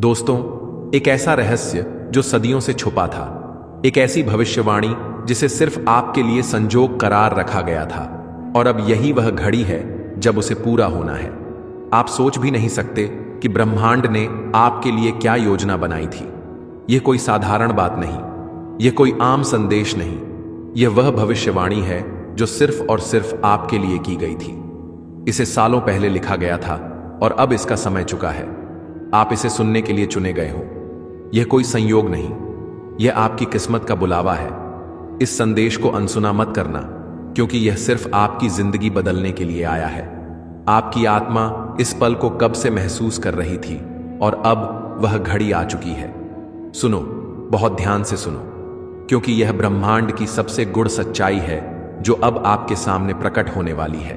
दोस्तों, एक ऐसा रहस्य जो सदियों से छुपा था, एक ऐसी भविष्यवाणी जिसे सिर्फ आपके लिए संजोग करार रखा गया था, और अब यही वह घड़ी है जब उसे पूरा होना है। आप सोच भी नहीं सकते कि ब्रह्मांड ने आपके लिए क्या योजना बनाई थी। यह कोई साधारण बात नहीं, यह कोई आम संदेश नहीं, यह वह भविष्यवाणी है जो सिर्फ और सिर्फ आपके लिए की गई थी। इसे सालों पहले लिखा गया था और अब इसका समय चुका है। आप इसे सुनने के लिए चुने गए हो। यह कोई संयोग नहीं, यह आपकी किस्मत का बुलावा है। इस संदेश को अनसुना मत करना, क्योंकि यह सिर्फ आपकी जिंदगी बदलने के लिए आया है। आपकी आत्मा इस पल को कब से महसूस कर रही थी और अब वह घड़ी आ चुकी है। सुनो, बहुत ध्यान से सुनो, क्योंकि यह ब्रह्मांड की सबसे गूढ़ सच्चाई है जो अब आपके सामने प्रकट होने वाली है।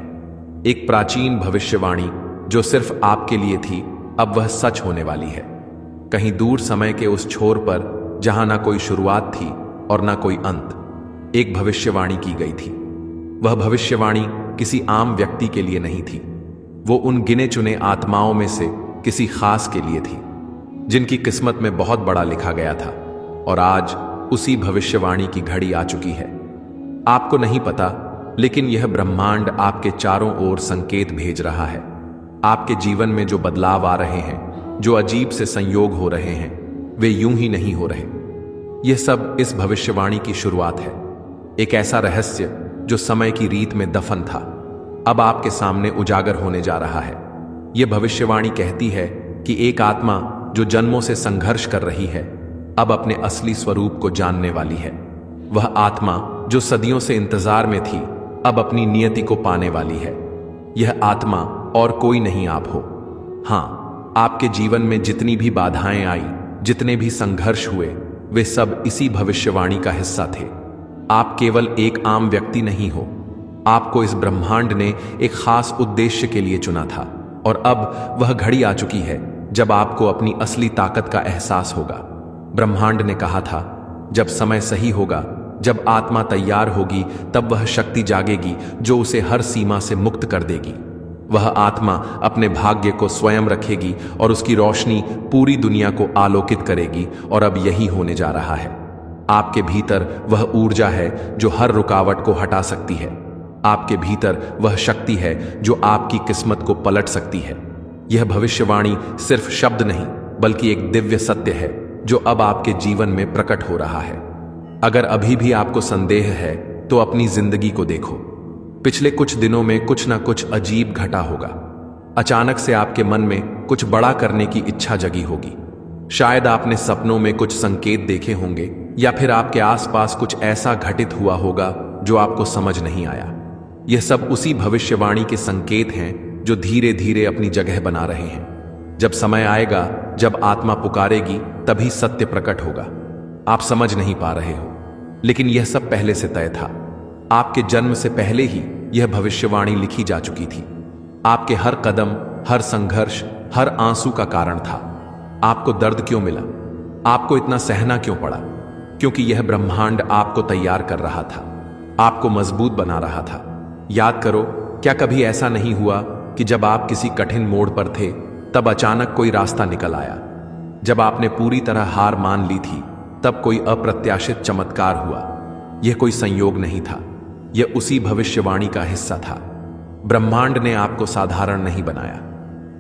एक प्राचीन भविष्यवाणी जो सिर्फ आपके लिए थी, अब वह सच होने वाली है। कहीं दूर समय के उस छोर पर, जहां ना कोई शुरुआत थी और ना कोई अंत, एक भविष्यवाणी की गई थी। वह भविष्यवाणी किसी आम व्यक्ति के लिए नहीं थी, वो उन गिने चुने आत्माओं में से किसी खास के लिए थी, जिनकी किस्मत में बहुत बड़ा लिखा गया था। और आज उसी भविष्यवाणी की घड़ी आ चुकी है। आपको नहीं पता, लेकिन यह ब्रह्मांड आपके चारों ओर संकेत भेज रहा है। आपके जीवन में जो बदलाव आ रहे हैं, जो अजीब से संयोग हो रहे हैं, वे यूं ही नहीं हो रहे। यह सब इस भविष्यवाणी की शुरुआत है। एक ऐसा रहस्य जो समय की रीत में दफन था, अब आपके सामने उजागर होने जा रहा है। यह भविष्यवाणी कहती है कि एक आत्मा जो जन्मों से संघर्ष कर रही है, अब अपने असली स्वरूप को जानने वाली है। वह आत्मा जो सदियों से इंतजार में थी, अब अपनी नियति को पाने वाली है। यह आत्मा और कोई नहीं आप हो। हां, आपके जीवन में जितनी भी बाधाएं आई, जितने भी संघर्ष हुए, वे सब इसी भविष्यवाणी का हिस्सा थे। आप केवल एक आम व्यक्ति नहीं हो। आपको इस ब्रह्मांड ने एक खास उद्देश्य के लिए चुना था, और अब वह घड़ी आ चुकी है जब आपको अपनी असली ताकत का एहसास होगा। ब्रह्मांड ने कहा था, जब समय सही होगा, जब आत्मा तैयार होगी, तब वह शक्ति जागेगी जो उसे हर सीमा से मुक्त कर देगी। वह आत्मा अपने भाग्य को स्वयं रखेगी और उसकी रोशनी पूरी दुनिया को आलोकित करेगी। और अब यही होने जा रहा है। आपके भीतर वह ऊर्जा है जो हर रुकावट को हटा सकती है। आपके भीतर वह शक्ति है जो आपकी किस्मत को पलट सकती है। यह भविष्यवाणी सिर्फ शब्द नहीं, बल्कि एक दिव्य सत्य है जो अब आपके जीवन में प्रकट हो रहा है। अगर अभी भी आपको संदेह है, तो अपनी जिंदगी को देखो। पिछले कुछ दिनों में कुछ ना कुछ अजीब घटा होगा। अचानक से आपके मन में कुछ बड़ा करने की इच्छा जगी होगी। शायद आपने सपनों में कुछ संकेत देखे होंगे, या फिर आपके आसपास कुछ ऐसा घटित हुआ होगा जो आपको समझ नहीं आया। यह सब उसी भविष्यवाणी के संकेत हैं जो धीरे धीरे अपनी जगह बना रहे हैं। जब समय आएगा, जब आत्मा पुकारेगी, तभी सत्य प्रकट होगा। आप समझ नहीं पा रहे हो, लेकिन यह सब पहले से तय था। आपके जन्म से पहले ही यह भविष्यवाणी लिखी जा चुकी थी। आपके हर कदम, हर संघर्ष, हर आंसू का कारण था। आपको दर्द क्यों मिला? आपको इतना सहना क्यों पड़ा? क्योंकि यह ब्रह्मांड आपको तैयार कर रहा था, आपको मजबूत बना रहा था। याद करो, क्या कभी ऐसा नहीं हुआ कि जब आप किसी कठिन मोड़ पर थे, तब अचानक कोई रास्ता निकल आया? जब आपने पूरी तरह हार मान ली थी, तब कोई अप्रत्याशित चमत्कार हुआ। यह कोई संयोग नहीं था, यह उसी भविष्यवाणी का हिस्सा था। ब्रह्मांड ने आपको साधारण नहीं बनाया।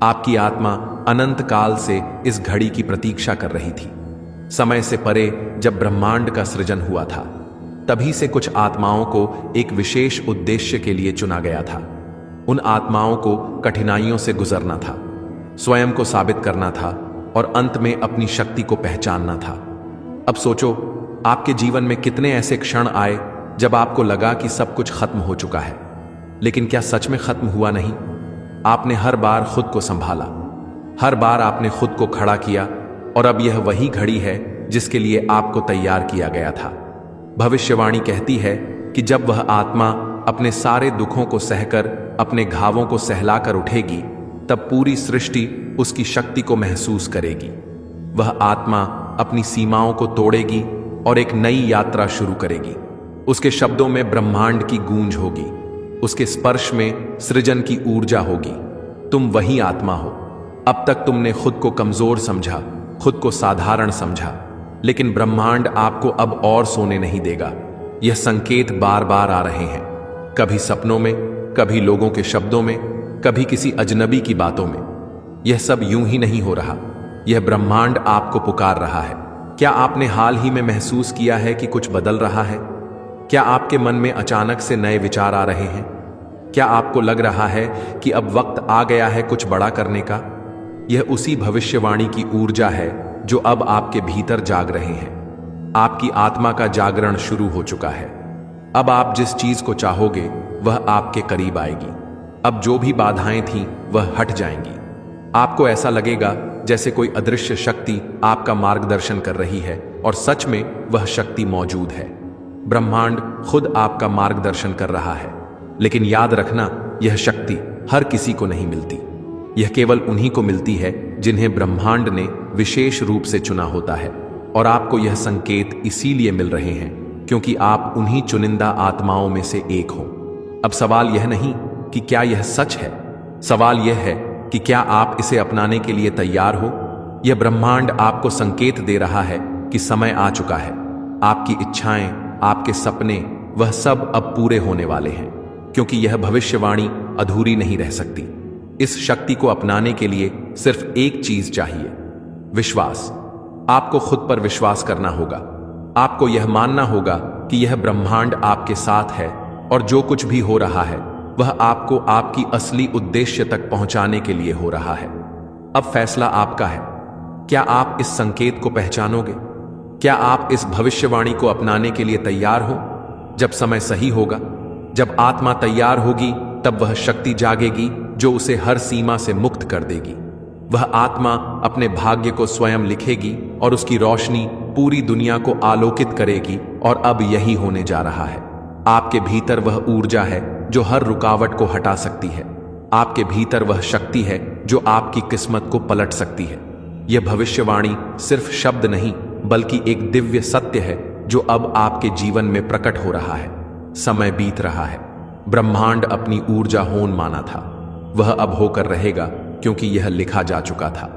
आपकी आत्मा अनंत काल से इस घड़ी की प्रतीक्षा कर रही थी। समय से परे जब ब्रह्मांड का सृजन हुआ था, तभी से कुछ आत्माओं को एक विशेष उद्देश्य के लिए चुना गया था। उन आत्माओं को कठिनाइयों से गुजरना था, स्वयं को साबित करना था, और अंत में अपनी शक्ति को पहचानना था। अब सोचो, आपके जीवन में कितने ऐसे क्षण आए जब आपको लगा कि सब कुछ खत्म हो चुका है, लेकिन क्या सच में खत्म हुआ नहीं? आपने हर बार खुद को संभाला, हर बार आपने खुद को खड़ा किया, और अब यह वही घड़ी है जिसके लिए आपको तैयार किया गया था। भविष्यवाणी कहती है कि जब वह आत्मा अपने सारे दुखों को सहकर, अपने घावों को सहलाकर उठेगी, तब पूरी सृष्टि उसकी शक्ति को महसूस करेगी। वह आत्मा अपनी सीमाओं को तोड़ेगी और एक नई यात्रा शुरू करेगी। उसके शब्दों में ब्रह्मांड की गूंज होगी, उसके स्पर्श में सृजन की ऊर्जा होगी। तुम वही आत्मा हो। अब तक तुमने खुद को कमजोर समझा, खुद को साधारण समझा, लेकिन ब्रह्मांड आपको अब और सोने नहीं देगा। यह संकेत बार बार आ रहे हैं, कभी सपनों में, कभी लोगों के शब्दों में, कभी किसी अजनबी की बातों में। यह सब यूं ही नहीं हो रहा, यह ब्रह्मांड आपको पुकार रहा है। क्या आपने हाल ही में महसूस किया है कि कुछ बदल रहा है? क्या आपके मन में अचानक से नए विचार आ रहे हैं? क्या आपको लग रहा है कि अब वक्त आ गया है कुछ बड़ा करने का? यह उसी भविष्यवाणी की ऊर्जा है जो अब आपके भीतर जाग रहे हैं। आपकी आत्मा का जागरण शुरू हो चुका है। अब आप जिस चीज को चाहोगे वह आपके करीब आएगी। अब जो भी बाधाएं थीं वह हट जाएंगी। आपको ऐसा लगेगा जैसे कोई अदृश्य शक्ति आपका मार्गदर्शन कर रही है, और सच में वह शक्ति मौजूद है। ब्रह्मांड खुद आपका मार्गदर्शन कर रहा है। लेकिन याद रखना, यह शक्ति हर किसी को नहीं मिलती। यह केवल उन्हीं को मिलती है जिन्हें ब्रह्मांड ने विशेष रूप से चुना होता है। और आपको यह संकेत इसीलिए मिल रहे हैं क्योंकि आप उन्हीं चुनिंदा आत्माओं में से एक हो। अब सवाल यह नहीं कि क्या यह सच है, सवाल यह है कि क्या आप इसे अपनाने के लिए तैयार हो। यह ब्रह्मांड आपको संकेत दे रहा है कि समय आ चुका है। आपकी इच्छाएं, आपके सपने, वह सब अब पूरे होने वाले हैं, क्योंकि यह भविष्यवाणी अधूरी नहीं रह सकती। इस शक्ति को अपनाने के लिए सिर्फ एक चीज चाहिए, विश्वास। आपको खुद पर विश्वास करना होगा। आपको यह मानना होगा कि यह ब्रह्मांड आपके साथ है, और जो कुछ भी हो रहा है वह आपको आपकी असली उद्देश्य तक पहुंचाने के लिए हो रहा है। अब फैसला आपका है। क्या आप इस संकेत को पहचानोगे? क्या आप इस भविष्यवाणी को अपनाने के लिए तैयार हो? जब समय सही होगा, जब आत्मा तैयार होगी, तब वह शक्ति जागेगी जो उसे हर सीमा से मुक्त कर देगी। वह आत्मा अपने भाग्य को स्वयं लिखेगी और उसकी रोशनी पूरी दुनिया को आलोकित करेगी। और अब यही होने जा रहा है। आपके भीतर वह ऊर्जा है जो हर रुकावट को हटा सकती है। आपके भीतर वह शक्ति है जो आपकी किस्मत को पलट सकती है। यह भविष्यवाणी सिर्फ शब्द नहीं, बल्कि एक दिव्य सत्य है जो अब आपके जीवन में प्रकट हो रहा है। समय बीत रहा है। ब्रह्मांड अपनी ऊर्जा होन माना था, वह अब होकर रहेगा, क्योंकि यह लिखा जा चुका था।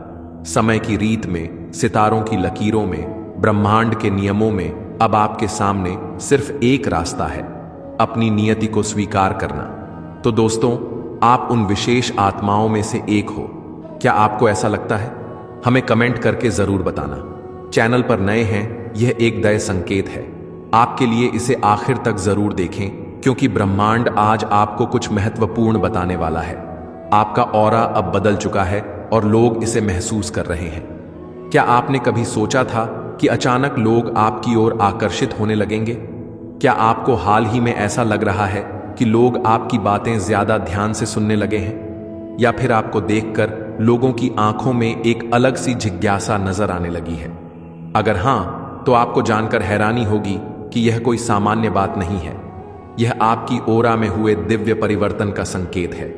समय की रीत में, सितारों की लकीरों में, ब्रह्मांड के नियमों में अब आपके सामने सिर्फ एक रास्ता है, अपनी नियति को स्वीकार करना। तो दोस्तों, आप उन विशेष आत्माओं में से एक हो। क्या आपको ऐसा लगता है? हमें कमेंट करके जरूर बताना। चैनल पर नए हैं, यह एक दया संकेत है आपके लिए। इसे आखिर तक जरूर देखें, क्योंकि ब्रह्मांड आज आपको कुछ महत्वपूर्ण बताने वाला है। आपका ऑरा अब बदल चुका है और लोग इसे महसूस कर रहे हैं। क्या आपने कभी सोचा था कि अचानक लोग आपकी ओर आकर्षित होने लगेंगे? क्या आपको हाल ही में ऐसा लग रहा है कि लोग आपकी बातें ज्यादा ध्यान से सुनने लगे हैं? या फिर आपको देखकर लोगों की आंखों में एक अलग सी जिज्ञासा नजर आने लगी है? अगर हां, तो आपको जानकर हैरानी होगी कि यह कोई सामान्य बात नहीं है। यह आपकी ओरा में हुए दिव्य परिवर्तन का संकेत है।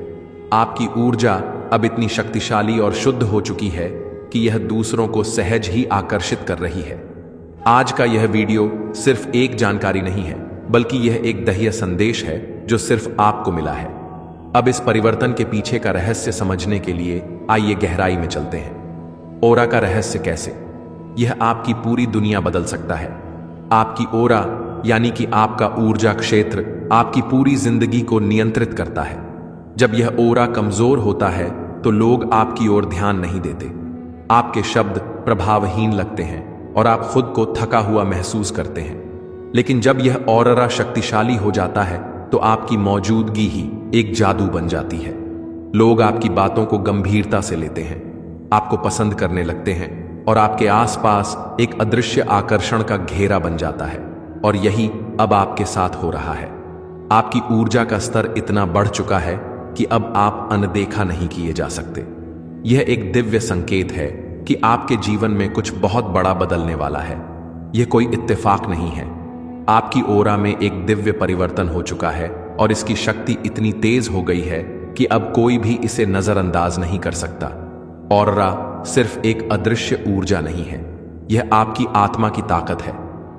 आपकी ऊर्जा अब इतनी शक्तिशाली और शुद्ध हो चुकी है कि यह दूसरों को सहज ही आकर्षित कर रही है। आज का यह वीडियो सिर्फ एक जानकारी नहीं है, बल्कि यह एक दह्य संदेश है जो सिर्फ आपको मिला है। अब इस परिवर्तन के पीछे का रहस्य समझने के लिए आइए गहराई में चलते हैं। ओरा का रहस्य कैसे? यह आपकी पूरी दुनिया बदल सकता है। आपकी ओरा यानी कि आपका ऊर्जा क्षेत्र आपकी पूरी जिंदगी को नियंत्रित करता है। जब यह ओरा कमजोर होता है तो लोग आपकी ओर ध्यान नहीं देते। आपके शब्द प्रभावहीन लगते हैं और आप खुद को थका हुआ महसूस करते हैं। लेकिन जब यह ऑरा शक्तिशाली हो जाता है तो आपकी मौजूदगी ही एक जादू बन जाती है। लोग आपकी बातों को गंभीरता से लेते हैं, आपको पसंद करने लगते हैं और आपके आसपास एक अदृश्य आकर्षण का घेरा बन जाता है। और यही अब आपके साथ हो रहा है। आपकी ऊर्जा का स्तर इतना बढ़ चुका है कि अब आप अनदेखा नहीं किए जा सकते। यह एक दिव्य संकेत है कि आपके जीवन में कुछ बहुत बड़ा बदलने वाला है। यह कोई इत्तेफाक नहीं है। आपकी ओरा में एक दिव्य परिवर्तन हो चुका है और इसकी शक्ति इतनी तेज हो गई है कि अब कोई भी इसे नजरअंदाज नहीं कर सकता। ऑरा सिर्फ एक अदृश्य ऊर्जा नहीं है, यह आपकी आत्मा की ताकत है,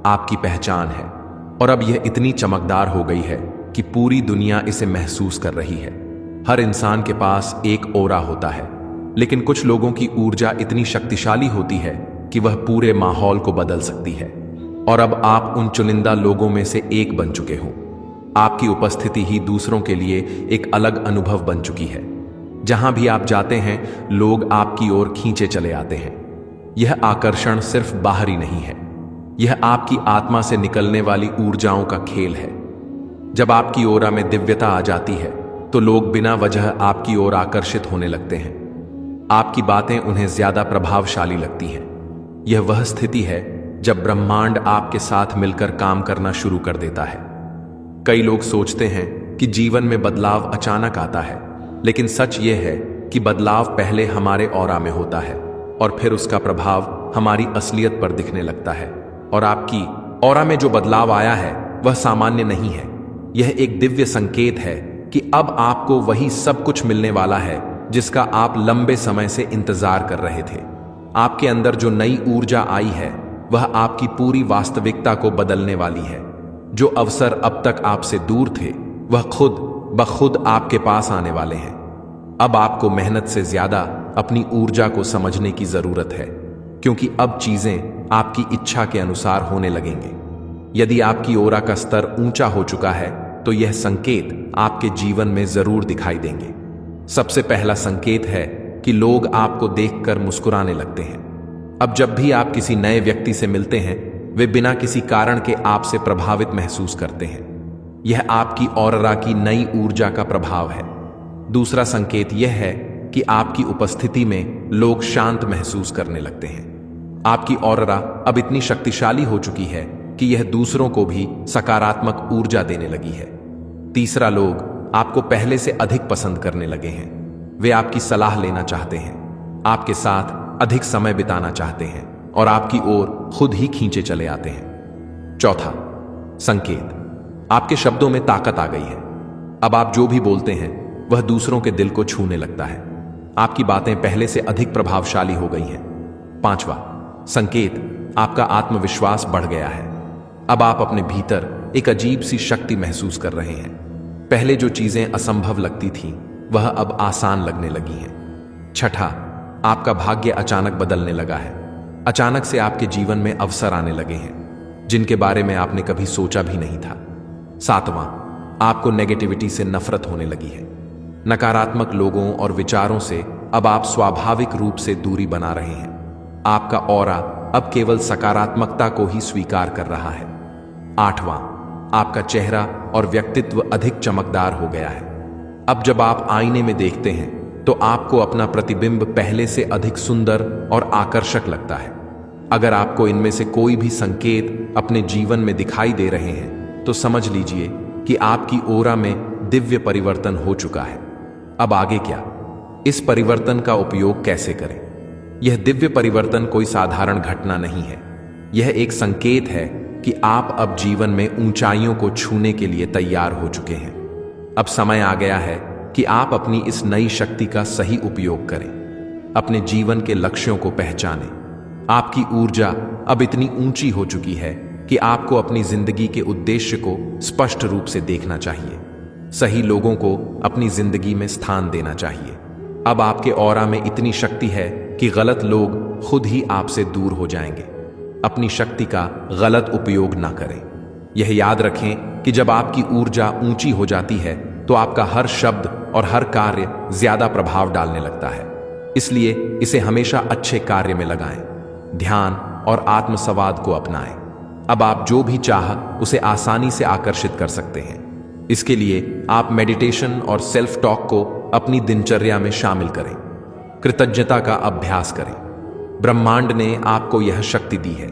आपकी पहचान है। और अब यह इतनी चमकदार हो गई है कि पूरी दुनिया इसे महसूस कर रही है। हर इंसान के पास एक ओरा होता है, लेकिन कुछ लोगों की ऊर्जा इतनी शक्तिशाली होती है कि वह पूरे माहौल को बदल सकती है। और अब आप उन चुनिंदा लोगों में से एक बन चुके हो। आपकी उपस्थिति ही दूसरों के लिए एक अलग अनुभव बन चुकी है। जहां भी आप जाते हैं, लोग आपकी ओर खींचे चले आते हैं। यह आकर्षण सिर्फ बाहरी नहीं है, यह आपकी आत्मा से निकलने वाली ऊर्जाओं का खेल है। जब आपकी ओरा में दिव्यता आ जाती है तो लोग बिना वजह आपकी ओर आकर्षित होने लगते हैं। आपकी बातें उन्हें ज्यादा प्रभावशाली लगती हैं। यह वह स्थिति है जब ब्रह्मांड आपके साथ मिलकर काम करना शुरू कर देता है। कई लोग सोचते हैं कि जीवन में बदलाव अचानक आता है, लेकिन सच यह है कि बदलाव पहले हमारे ऑरा में होता है और फिर उसका प्रभाव हमारी असलियत पर दिखने लगता है। और आपकी ऑरा में जो बदलाव आया है वह सामान्य नहीं है। यह एक दिव्य संकेत है कि अब आपको वही सब कुछ मिलने वाला है जिसका आप लंबे समय से इंतजार कर रहे थे। आपके अंदर जो नई ऊर्जा आई है वह आपकी पूरी वास्तविकता को बदलने वाली है। जो अवसर अब तक आपसे दूर थे वह खुद ब खुद आपके पास आने वाले हैं। अब आपको मेहनत से ज्यादा अपनी ऊर्जा को समझने की जरूरत है, क्योंकि अब चीजें आपकी इच्छा के अनुसार होने लगेंगे। यदि आपकी ओरा का स्तर ऊंचा हो चुका है तो यह संकेत आपके जीवन में जरूर दिखाई देंगे। सबसे पहला संकेत है कि लोग आपको देखकर मुस्कुराने लगते हैं। अब जब भी आप किसी नए व्यक्ति से मिलते हैं, वे बिना किसी कारण के आपसे प्रभावित महसूस करते हैं। यह आपकी ऑरा की नई ऊर्जा का प्रभाव है। दूसरा संकेत यह है कि आपकी उपस्थिति में लोग शांत महसूस करने लगते हैं। आपकी ऑरा अब इतनी शक्तिशाली हो चुकी है कि यह दूसरों को भी सकारात्मक ऊर्जा देने लगी है। तीसरा, लोग आपको पहले से अधिक पसंद करने लगे हैं। वे आपकी सलाह लेना चाहते हैं, आपके साथ अधिक समय बिताना चाहते हैं और आपकी ओर खुद ही खींचे चले आते हैं। चौथा संकेत, आपके शब्दों में ताकत आ गई है। अब आप जो भी बोलते हैं वह दूसरों के दिल को छूने लगता है। आपकी बातें पहले से अधिक प्रभावशाली हो गई हैं। पांचवा संकेत, आपका आत्मविश्वास बढ़ गया है। अब आप अपने भीतर एक अजीब सी शक्ति महसूस कर रहे हैं। पहले जो चीजें असंभव लगती थीं वह अब आसान लगने लगी हैं। छठा, आपका भाग्य अचानक बदलने लगा है। अचानक से आपके जीवन में अवसर आने लगे हैं जिनके बारे में आपने कभी सोचा भी नहीं था। सातवां, आपको नेगेटिविटी से नफरत होने लगी है। नकारात्मक लोगों और विचारों से अब आप स्वाभाविक रूप से दूरी बना रहे हैं। आपका ऑरा अब केवल सकारात्मकता को ही स्वीकार कर रहा है। आठवां, आपका चेहरा और व्यक्तित्व अधिक चमकदार हो गया है। अब जब आप आईने में देखते हैं तो आपको अपना प्रतिबिंब पहले से अधिक सुंदर और आकर्षक लगता है। अगर आपको इनमें से कोई भी संकेत अपने जीवन में दिखाई दे रहे हैं तो समझ लीजिए कि आपकी ओरा में दिव्य परिवर्तन हो चुका है। अब आगे क्या? इस परिवर्तन का उपयोग कैसे करें? यह दिव्य परिवर्तन कोई साधारण घटना नहीं है। यह एक संकेत है कि आप अब जीवन में ऊंचाइयों को छूने के लिए तैयार हो चुके हैं। अब समय आ गया है कि आप अपनी इस नई शक्ति का सही उपयोग करें। अपने जीवन के लक्ष्यों को पहचानें। आपकी ऊर्जा अब इतनी ऊंची हो चुकी है कि आपको अपनी जिंदगी के उद्देश्य को स्पष्ट रूप से देखना चाहिए। सही लोगों को अपनी जिंदगी में स्थान देना चाहिए। अब आपके ऑरा में इतनी शक्ति है कि गलत लोग खुद ही आपसे दूर हो जाएंगे। अपनी शक्ति का गलत उपयोग ना करें। यह याद रखें कि जब आपकी ऊर्जा ऊंची हो जाती है तो आपका हर शब्द और हर कार्य ज्यादा प्रभाव डालने लगता है। इसलिए इसे हमेशा अच्छे कार्य में लगाएं, ध्यान और आत्मसंवाद को अपनाएं। अब आप जो भी चाह उसे आसानी से आकर्षित कर सकते हैं। इसके लिए आप मेडिटेशन और सेल्फ टॉक को अपनी दिनचर्या में शामिल करें। कृतज्ञता का अभ्यास करें। ब्रह्मांड ने आपको यह शक्ति दी है,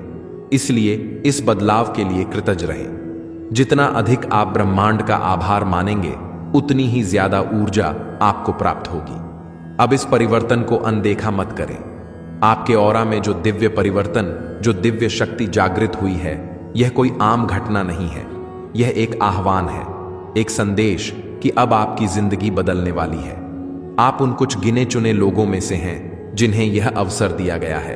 इसलिए इस बदलाव के लिए कृतज्ञ रहें। जितना अधिक आप ब्रह्मांड का आभार मानेंगे उतनी ही ज्यादा ऊर्जा आपको प्राप्त होगी। अब इस परिवर्तन को अनदेखा मत करें। आपके ऑरा में जो दिव्य परिवर्तन, जो दिव्य शक्ति जागृत हुई है, यह कोई आम घटना नहीं है। यह एक आह्वान है, एक संदेश कि अब आपकी जिंदगी बदलने वाली है। आप उन कुछ गिने चुने लोगों में से हैं जिन्हें यह अवसर दिया गया है।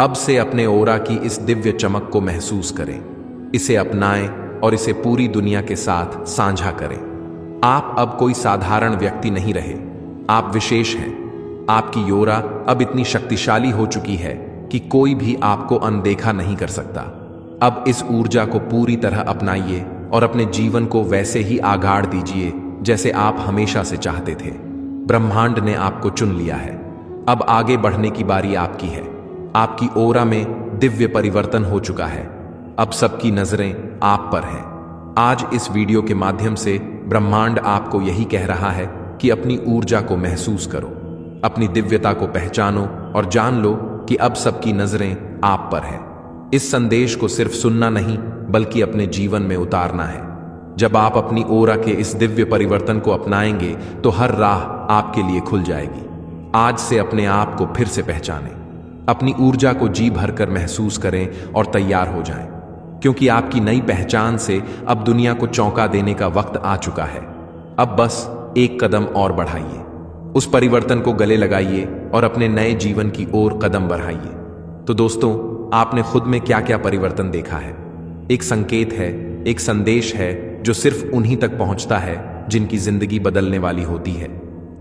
अब से अपने ओरा की इस दिव्य चमक को महसूस करें, इसे अपनाएं और इसे पूरी दुनिया के साथ साझा करें। आप अब कोई साधारण व्यक्ति नहीं रहे, आप विशेष हैं। आपकी ओरा अब इतनी शक्तिशाली हो चुकी है कि कोई भी आपको अनदेखा नहीं कर सकता। अब इस ऊर्जा को पूरी तरह अपनाइए और अपने जीवन को वैसे ही आगाड़ दीजिए जैसे आप हमेशा से चाहते थे। ब्रह्मांड ने आपको चुन लिया है। अब आगे बढ़ने की बारी आपकी है। आपकी ओरा में दिव्य परिवर्तन हो चुका है। अब सबकी नजरें आप पर हैं। आज इस वीडियो के माध्यम से ब्रह्मांड आपको यही कह रहा है कि अपनी ऊर्जा को महसूस करो, अपनी दिव्यता को पहचानो और जान लो कि अब सबकी नजरें आप पर है। इस संदेश को सिर्फ सुनना नहीं बल्कि अपने जीवन में उतारना है। जब आप अपनी ओरा के इस दिव्य परिवर्तन को अपनाएंगे तो हर राह आपके लिए खुल जाएगी। आज से अपने आप को फिर से पहचानें, अपनी ऊर्जा को जी भरकर महसूस करें और तैयार हो जाएं, क्योंकि आपकी नई पहचान से अब दुनिया को चौंका देने का वक्त आ चुका है। अब बस एक कदम और बढ़ाइए, उस परिवर्तन को गले लगाइए और अपने नए जीवन की ओर कदम बढ़ाइए। तो दोस्तों, आपने खुद में क्या क्या परिवर्तन देखा है? एक संकेत है, एक संदेश है जो सिर्फ उन्हीं तक पहुंचता है जिनकी जिंदगी बदलने वाली होती है।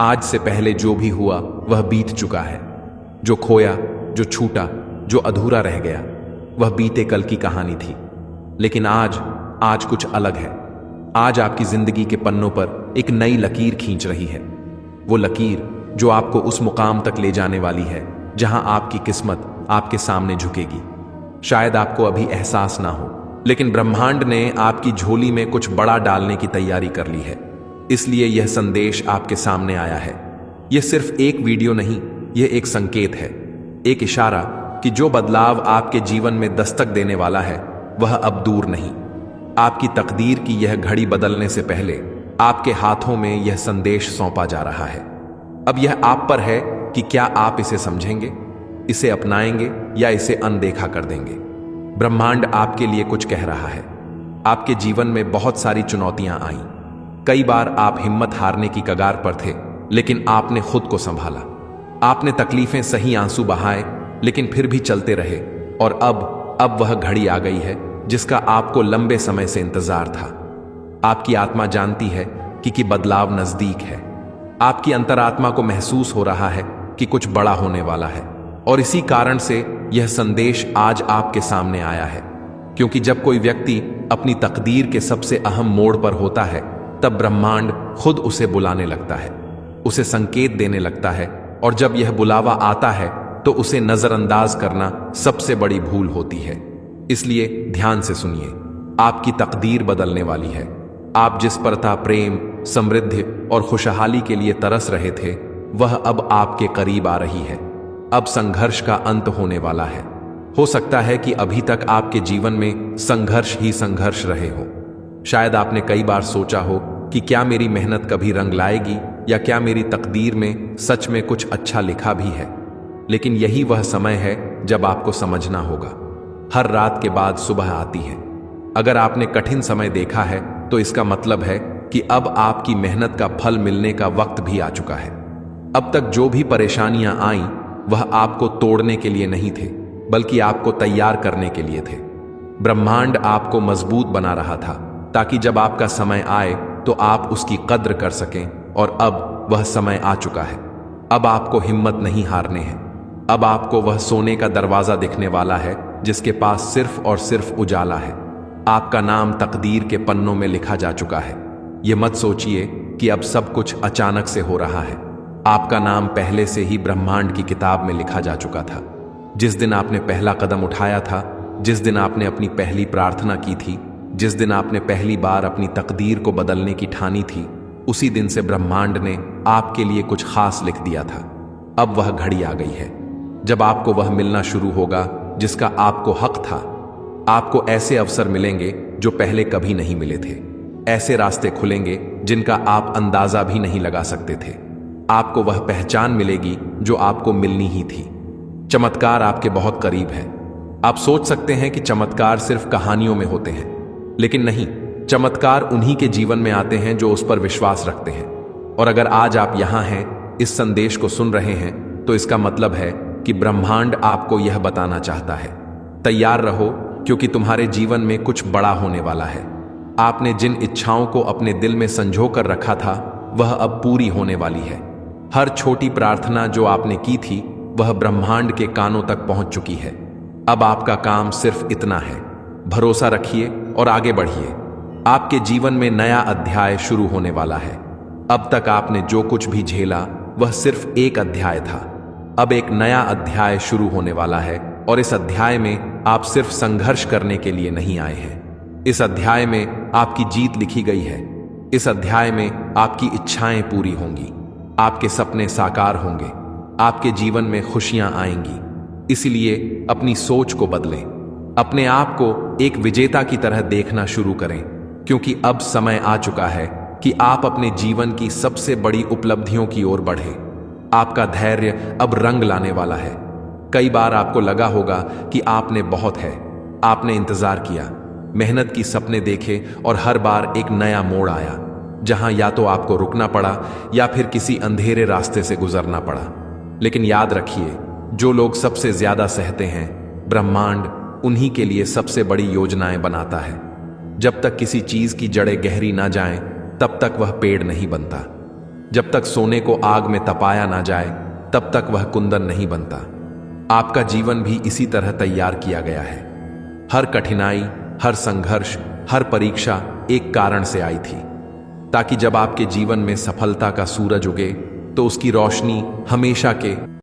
आज से पहले जो भी हुआ वह बीत चुका है। जो खोया, जो छूटा, जो अधूरा रह गया, वह बीते कल की कहानी थी। लेकिन आज कुछ अलग है। आज आपकी जिंदगी के पन्नों पर एक नई लकीर खींच रही है। वो लकीर जो आपको उस मुकाम तक ले जाने वाली है जहां आपकी किस्मत आपके सामने झुकेगी। शायद आपको अभी एहसास ना हो, लेकिन ब्रह्मांड ने आपकी झोली में कुछ बड़ा डालने की तैयारी कर ली है। इसलिए यह संदेश आपके सामने आया है। यह सिर्फ एक वीडियो नहीं, यह एक संकेत है, एक इशारा कि जो बदलाव आपके जीवन में दस्तक देने वाला है वह अब दूर नहीं। आपकी तकदीर की यह घड़ी बदलने से पहले आपके हाथों में यह संदेश सौंपा जा रहा है। अब यह आप पर है कि क्या आप इसे समझेंगे, इसे अपनाएंगे या इसे अनदेखा कर देंगे। ब्रह्मांड आपके लिए कुछ कह रहा है। आपके जीवन में बहुत सारी चुनौतियां आईं। कई बार आप हिम्मत हारने की कगार पर थे, लेकिन आपने खुद को संभाला। आपने तकलीफें सही आंसू बहाए, लेकिन फिर भी चलते रहे। और अब वह घड़ी आ गई है जिसका आपको लंबे समय से इंतजार था। आपकी आत्मा जानती है कि बदलाव नजदीक है। आपकी अंतरात्मा को महसूस हो रहा है कि कुछ बड़ा होने वाला है। और इसी कारण से यह संदेश आज आपके सामने आया है, क्योंकि जब कोई व्यक्ति अपनी तकदीर के सबसे अहम मोड़ पर होता है तब ब्रह्मांड खुद उसे बुलाने लगता है, उसे संकेत देने लगता है। और जब यह बुलावा आता है तो उसे नजरअंदाज करना सबसे बड़ी भूल होती है। इसलिए ध्यान से सुनिए, आपकी तकदीर बदलने वाली है। आप जिस पर था प्रेम, समृद्धि और खुशहाली के लिए तरस रहे थे, वह अब आपके करीब आ रही है। अब संघर्ष का अंत होने वाला है। हो सकता है कि अभी तक आपके जीवन में संघर्ष ही संघर्ष रहे हो। शायद आपने कई बार सोचा हो कि क्या मेरी मेहनत कभी रंग लाएगी, या क्या मेरी तकदीर में सच में कुछ अच्छा लिखा भी है। लेकिन यही वह समय है जब आपको समझना होगा, हर रात के बाद सुबह आती है। अगर आपने कठिन समय देखा है तो इसका मतलब है कि अब आपकी मेहनत का फल मिलने का वक्त भी आ चुका है। अब तक जो भी परेशानियां आईं वह आपको तोड़ने के लिए नहीं थे, बल्कि आपको तैयार करने के लिए थे। ब्रह्मांड आपको मजबूत बना रहा था ताकि जब आपका समय आए तो आप उसकी कद्र कर सकें। और अब वह समय आ चुका है। अब आपको हिम्मत नहीं हारने हैं। अब आपको वह सोने का दरवाजा दिखने वाला है जिसके पास सिर्फ और सिर्फ उजाला है। आपका नाम तकदीर के पन्नों में लिखा जा चुका है। यह मत सोचिए कि अब सब कुछ अचानक से हो रहा है। आपका नाम पहले से ही ब्रह्मांड की किताब में लिखा जा चुका था। जिस दिन आपने पहला कदम उठाया था, जिस दिन आपने अपनी पहली प्रार्थना की थी, जिस दिन आपने पहली बार अपनी तकदीर को बदलने की ठानी थी, उसी दिन से ब्रह्मांड ने आपके लिए कुछ खास लिख दिया था। अब वह घड़ी आ गई है जब आपको वह मिलना शुरू होगा जिसका आपको हक था। आपको ऐसे अवसर मिलेंगे जो पहले कभी नहीं मिले थे। ऐसे रास्ते खुलेंगे जिनका आप अंदाजा भी नहीं लगा सकते थे। आपको वह पहचान मिलेगी जो आपको मिलनी ही थी। चमत्कार आपके बहुत करीब है। आप सोच सकते हैं कि चमत्कार सिर्फ कहानियों में होते हैं, लेकिन नहीं, चमत्कार उन्हीं के जीवन में आते हैं जो उस पर विश्वास रखते हैं। और अगर आज आप यहां हैं, इस संदेश को सुन रहे हैं, तो इसका मतलब है कि ब्रह्मांड आपको यह बताना चाहता है, तैयार रहो, क्योंकि तुम्हारे जीवन में कुछ बड़ा होने वाला है। आपने जिन इच्छाओं को अपने दिल में संजो कर रखा था वह अब पूरी होने वाली है। हर छोटी प्रार्थना जो आपने की थी वह ब्रह्मांड के कानों तक पहुंच चुकी है। अब आपका काम सिर्फ इतना है, भरोसा रखिए और आगे बढ़िए। आपके जीवन में नया अध्याय शुरू होने वाला है। अब तक आपने जो कुछ भी झेला वह सिर्फ एक अध्याय था। अब एक नया अध्याय शुरू होने वाला है और इस अध्याय में आप सिर्फ संघर्ष करने के लिए नहीं आए हैं। इस अध्याय में आपकी जीत लिखी गई है। इस अध्याय में आपकी इच्छाएं पूरी होंगी, आपके सपने साकार होंगे, आपके जीवन में खुशियां आएंगी। इसलिए अपनी सोच को बदलें, अपने आप को एक विजेता की तरह देखना शुरू करें, क्योंकि अब समय आ चुका है कि आप अपने जीवन की सबसे बड़ी उपलब्धियों की ओर बढ़ें। आपका धैर्य अब रंग लाने वाला है। कई बार आपको लगा होगा कि आपने बहुत है, आपने इंतजार किया, मेहनत की, सपने देखे और हर बार एक नया मोड़ आया जहां या तो आपको रुकना पड़ा या फिर किसी अंधेरे रास्ते से गुजरना पड़ा। लेकिन याद रखिए, जो लोग सबसे ज्यादा सहते हैं, ब्रह्मांड उन्हीं के लिए सबसे बड़ी योजनाएं बनाता है। जब तक किसी चीज की जड़ें गहरी ना जाएं, तब तक वह पेड़ नहीं बनता। जब तक सोने को आग में तपाया ना जाए, तब तक वह कुंदन नहीं बनता। आपका जीवन भी इसी तरह तैयार किया गया है। हर कठिनाई, हर संघर्ष, हर परीक्षा एक कारण से आई थी, ताकि जब आपके जीवन में सफलता का सूरज उगे तो उसकी रोशनी हमेशा के